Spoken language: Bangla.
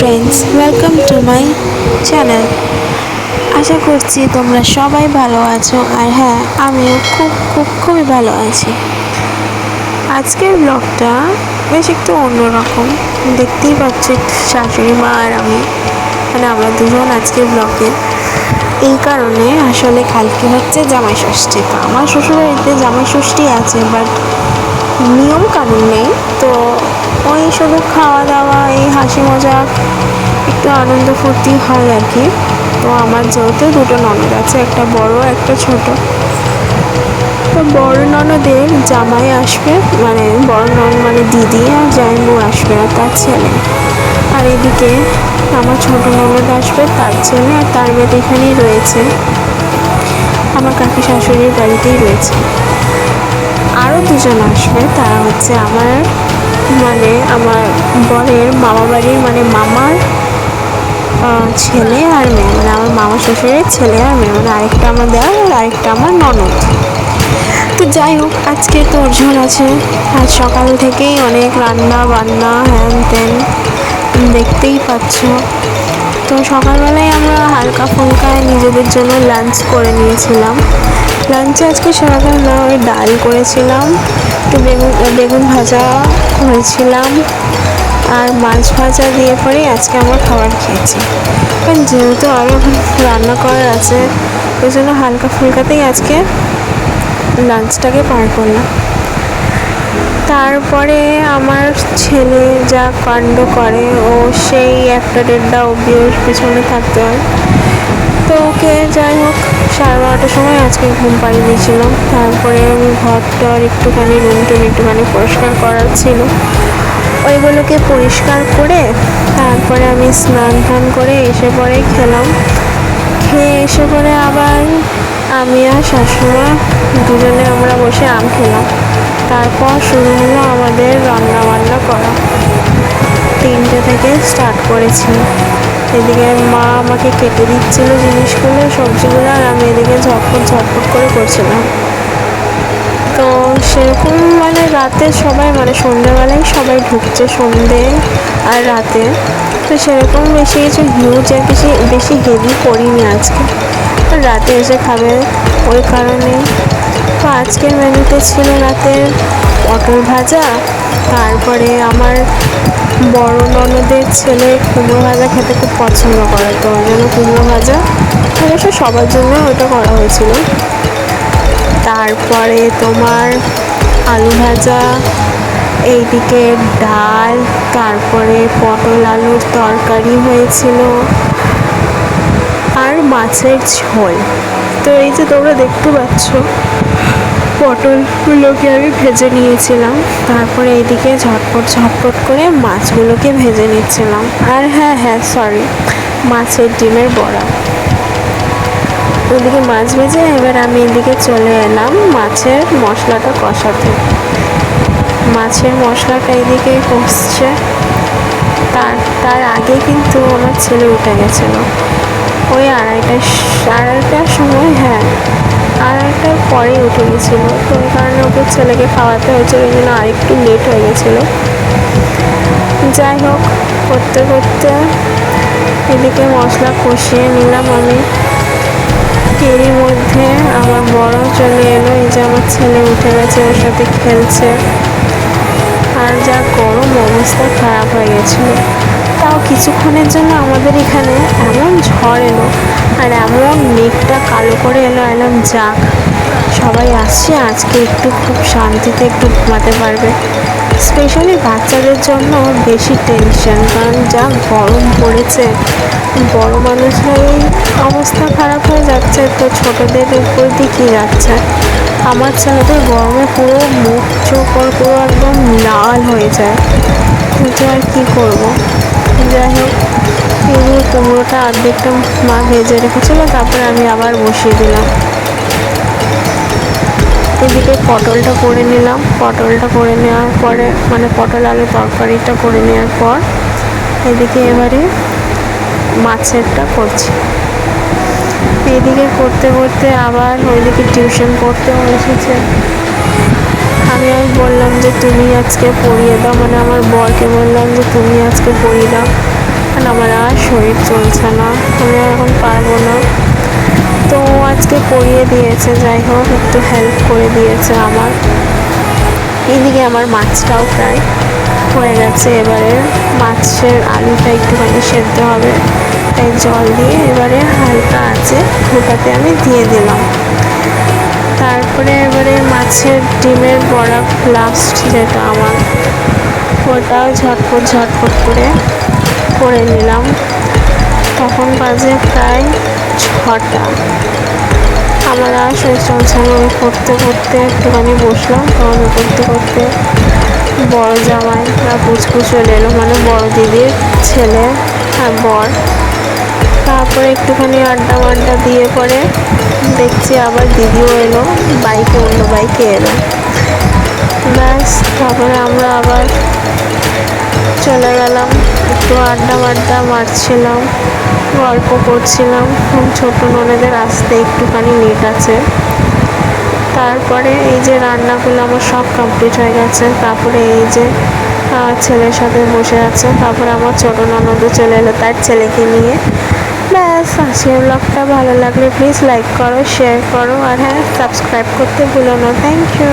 Friends, welcome to my channel. আশা করছি তোমরা সবাই ভালো আছো, আর হ্যাঁ, আমিও খুবই ভালো আছি। আজকের ব্লগটা বেশ একটু অন্যরকম। দেখতেই পাচ্ছ, শাশুড়ি মা আর আমি, মানে আমরা দুজন আজকের ব্লগে। এই কারণে আসলে কালকে হচ্ছে জামাই ষষ্ঠী। তো আমার শ্বশুরবাড়িতে জামাই ষষ্ঠী আছে, বাট নিয়ম কানুন নেই। তো ওই শুধু খাওয়া দাওয়া, এই হাসি মজাক, একটু আনন্দ ফুর্তি হয় আর কি। তো আমার যেহেতু দুটো ননদ আছে, একটা বড় একটা ছোট। তো বড় ননদের জামাই আসবে, মানে বড় ননদ মানে দিদি, আর জামাইবু আসবে আর তার ছেলে। আর এদিকে আমার ছোট ননদ আসবে, তার ছেলে আর তার মেয়ে এখানেই রয়েছে, আমার কাকি শাশুড়ির বাড়িতেই রয়েছে। আরও দুজন আসবে, তারা হচ্ছে আমার বরের মামা বাড়ির, মানে মামার ছেলে আর মেয়ে, মানে আমার মামা শ্বশুরের ছেলে আর মেয়ে, মানে আরেকটা আমার দেওয়ার আর আরেকটা আমার ননদ। তো যাই হোক, আজকে তোড়জোড় আছে। আজ সকাল থেকেই অনেক রান্না বান্না, হ্যান ত্যান, দেখতেই পাচ্ছ। তো সকালবেলায় আমরা হালকা ফুলকা নিজেদের জন্য লাঞ্চ করে নিয়েছিলাম। লাঞ্চে আজকে সেরকম না, ওই ডাল করেছিলাম, একটু বেগুন ভাজা করেছিলাম, আর মাছ ভাজা দিয়ে পরেই আজকে আমরা খাবার খেয়েছি। কারণ যেহেতু আরও এখন রান্না করার আছে, ওই জন্য হালকা ফুলকাতেই আজকে লাঞ্চটাকে পার করলাম। তারপরে আমার ছেলে যা কাণ্ড করে, ও সেই 1টা-1.5টা অবধি ওর পেছনে থাকতে হয়। তো ওকে যাই হোক 12:30টার সময় আজকে ঘুম পাড়িয়ে দিয়েছিলাম। তারপরে আমি ঘরটার একটুখানি রুমটুম একটুখানি পরিষ্কার করার ছিল, ওইগুলোকে পরিষ্কার করে তারপরে আমি স্নান টান করে এসে পরে খেলাম। খেয়ে এসে পরে আবার আমি আর শাশুড়া দুজনে আমরা বসে আম খেলাম। তারপর শুরু হলো আমাদের রান্না বান্না করা। 3টে থেকে স্টার্ট করেছি। এদিকে মা আমাকে কেটে দিচ্ছিল জিনিসগুলো, সবজিগুলো, আর আমি এদিকে ঝটপট করে করছিলাম। তো সেরকম মানে রাতে সবাই, মানে সন্ধ্যেবেলায় সবাই ঢুকছে, সন্ধ্যে আর রাতে। তো সেরকম বেশি কিছু হিউজ আর বেশি হেভি করিনি আজকে, রাতে এসে খাবে ওই কারণে। তো আজকের মেনুতে ছিল রাতে পটল ভাজা, তারপরে আমার বড় ননদের ছেলে কুমড়ো ভাজা খেতে খুব পছন্দ করে, তো ওই জন্য কুমড়ো ভাজা, অবশ্য সবার জন্য ওটা করা হয়েছিল। তারপরে তোমার আলু ভাজা, এইদিকে ডাল, তারপরে পটল আলুর তরকারি হয়েছিল, আর মাছের ঝোল। তো এই যে তোমরা দেখতে পাচ্ছ, পটলগুলোকে আমি ভেজে নিয়েছিলাম, তারপরে এইদিকে ঝটপট করে মাছগুলোকে ভেজে নিচ্ছিলাম। আর হ্যাঁ সরি, মাছের ডিমের বড়া। ওইদিকে মাছ ভেজে এবার আমি এদিকে চলে এলাম মাছের মশলাটা কষাতে। মাছের মশলাটা এদিকে কষছে, তার আগে কিন্তু আমার ছেলে উঠে গেছিলো ওই আড়াইটার সময়, হ্যাঁ 2:30টার পরেই উঠে গেছিলো। তো ওই কারণে ওকে ছেলেকে খাওয়াতে হয়েছিল, ওই জন্য আরেকটু লেট হয়ে গেছিলো। যাই হোক, করতে এদিকে মশলা কষিয়ে নিলাম আমি। এরই মধ্যে আমার বড় চলে এলো, এই যে আমার ছেলে উঠে গেছে, ওর সাথে খেলছে। আর যা গরম, অবস্থা খারাপ হয়ে গেছিলো। তাও কিছুক্ষণের জন্য আমাদের এখানে এমন ঝড় এলো, আর এমন মেঘটা কালো করে এলাম, যাক সবাই আসছে, আজকে একটু খুব শান্তিতে একটু ঘুমাতে পারবে। স্পেশালি বাচ্চাদের জন্য বেশি টেনশন, কারণ যা গরম পড়েছে, বড় মানুষরাই অবস্থা খারাপ হয়ে যাচ্ছে, তো ছোটদের উপর দিয়ে কী যাচ্ছে। আমার ছেলেদের গরমে পুরো মুখ চোখ পুরো একদম লাল হয়ে যায়, কিন্তু আর কী করবো। যাই হোক, এই কুমড়োটা অর্ধেকটা মা ভেজে রেখেছিল, তারপরে আমি আবার বসিয়ে দিলাম। এদিকে পটলটা করে নিলাম, পটলটা করে নেওয়ার পরে, মানে পটল আলু তরকারিটা করে নেওয়ার পর এদিকে এবারে মাছেরটা করছি। এইদিকে করতে আবার ওইদিকে টিউশন পড়তেও এসেছে। আমি বললাম যে তুমি আজকে পড়িয়ে দাও, মানে আমার বরকে বললাম যে তুমি আজকে পড়িয়ে দাও। কারণ আমার আর শরীর চলছে না, আমি এখন পারবো না। তো আজকে করিয়ে দিয়েছে, যাই হোক একটু হেল্প করে দিয়েছে আমার। এদিকে আমার মাছটাও প্রায় হয়ে গেছে। এবারে মাছের আলুটা একটুখানি সেদ্ধ হবে, তাই জল দিয়ে এবারে হালকা আছে ওটাতে আমি দিয়ে দিলাম। তারপরে এবারে মাছের ডিমের বড়া লাস্ট যেটা আমার, ওটাও ঝটপট করে নিলাম। তখন বাজে প্রায় 6টা। আমার আর শরীর চলছে না, আমি করতে একটুখানি বসলাম। তখন করতে বড় জামাই বা পুচকু চলে এলো, মানে বড় দিদির ছেলে আর বর। তারপরে একটুখানি আড্ডা দিয়ে পরে দেখছি আবার দিদিও এলো, অন্য বাইকে এলো। ব্যাস, তারপরে আমরা আবার চলে গেলাম, একটু আড্ডা মারছিলাম, গল্প করছিলাম। ছোট ননদের আসতে একটুখানি লেট আছে। তারপরে এই যে রান্নাগুলো আমার সব কমপ্লিট হয়ে গেছে। তারপরে এই যে ছেলের সাথে বসে আছে। তারপরে আমার ছোট ননদও চলে এলো তার ছেলেকে নিয়ে। ব্যাস, আজকের ব্লগটা ভালো লাগলে প্লিজ লাইক করো, শেয়ার করো, আর হ্যাঁ, সাবস্ক্রাইব করতে ভুলো না। Thank you.